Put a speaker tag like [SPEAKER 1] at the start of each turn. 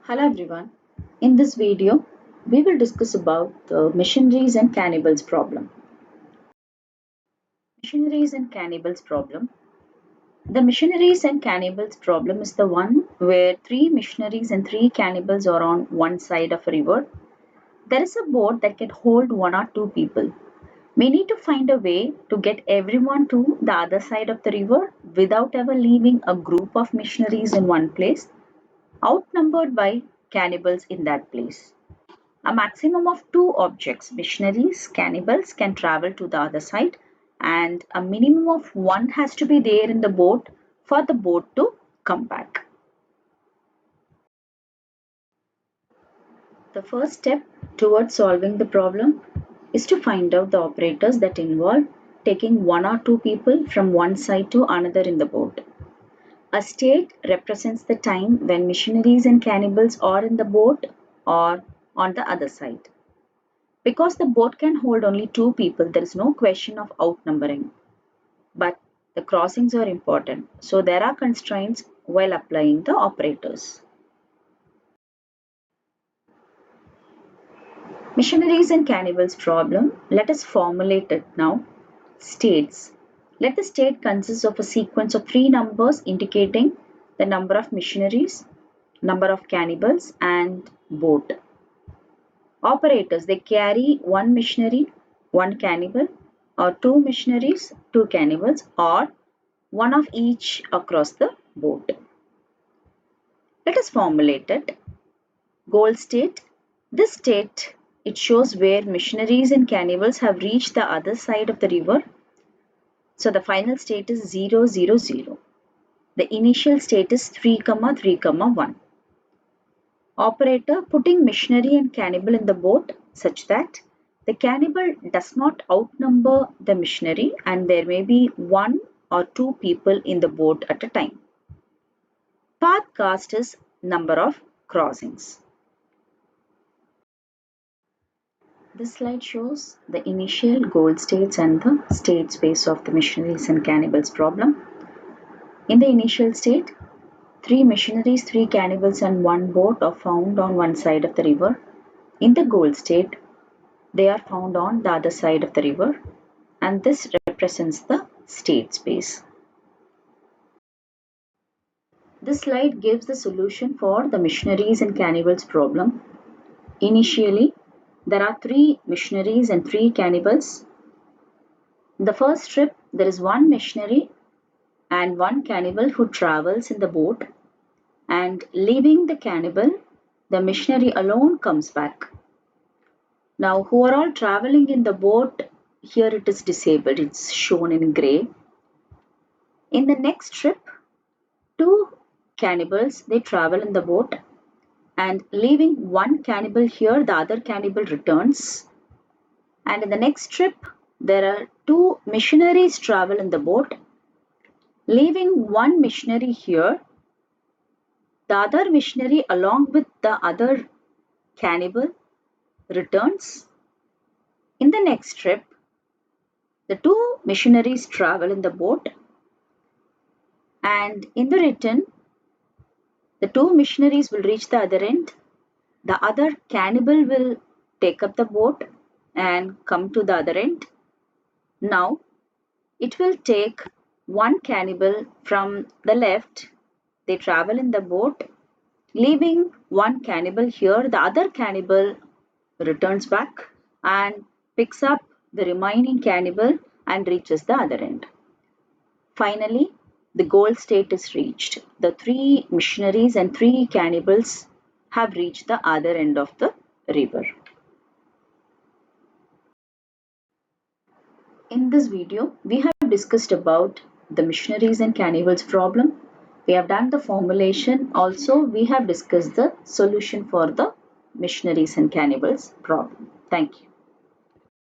[SPEAKER 1] Hello everyone. In this video, we will discuss about the missionaries and cannibals problem. Missionaries and cannibals problem. The missionaries and cannibals problem is the one where three missionaries and three cannibals are on one side of a river. There is a boat that can hold one or two people. We need to find a way to get everyone to the other side of the river without ever leaving a group of missionaries in one place, outnumbered by cannibals in that place. A maximum of two objects, missionaries, cannibals, can travel to the other side, and a minimum of one has to be there in the boat for the boat to come back. The first step towards solving the problem is to find out the operators that involve taking one or two people from one side to another in the boat. A state represents the time when missionaries and cannibals are in the boat or on the other side. Because the boat can hold only two people, there is no question of outnumbering. But the crossings are important, so there are constraints while applying the operators. Missionaries and cannibals problem, let us formulate it now. States. Let the state consist of a sequence of three numbers indicating the number of missionaries, number of cannibals, and boat. Operators, they carry one missionary, one cannibal, or two missionaries, two cannibals, or one of each across the boat. Let us formulate it. Goal state. This state, it shows where missionaries and cannibals have reached the other side of the river. So the final state is 0, 0, 0. The initial state is 3, 3, 1. Operator putting missionary and cannibal in the boat such that the cannibal does not outnumber the missionary and there may be one or two people in the boat at a time. Path cast is number of crossings. This slide shows the initial goal states and the state space of the missionaries and cannibals problem. In the initial state, three missionaries, three cannibals, and one boat are found on one side of the river. In the goal state, they are found on the other side of the river, and this represents the state space. This slide gives the solution for the missionaries and cannibals problem. Initially, there are three missionaries and three cannibals. In the first trip, there is one missionary and one cannibal who travels in the boat, and leaving the cannibal, the missionary alone comes back. Now, who are all traveling in the boat, here it is disabled, it's shown in grey. In the next trip, two cannibals, they travel in the boat, and leaving one cannibal here, the other cannibal returns. And in the next trip, there are two missionaries travel in the boat, leaving one missionary here, the other missionary along with the other cannibal returns. In the next trip, the two missionaries travel in the boat, and in the return, the two missionaries will reach the other end. The other cannibal will take up the boat and come to the other end. Now, it will take one cannibal from the left. They travel in the boat, leaving one cannibal here. The other cannibal returns back and picks up the remaining cannibal and reaches the other end. Finally, the goal state is reached. The three missionaries and three cannibals have reached the other end of the river. In this video, we have discussed about the missionaries and cannibals problem. We have done the formulation. Also, we have discussed the solution for the missionaries and cannibals problem. Thank you.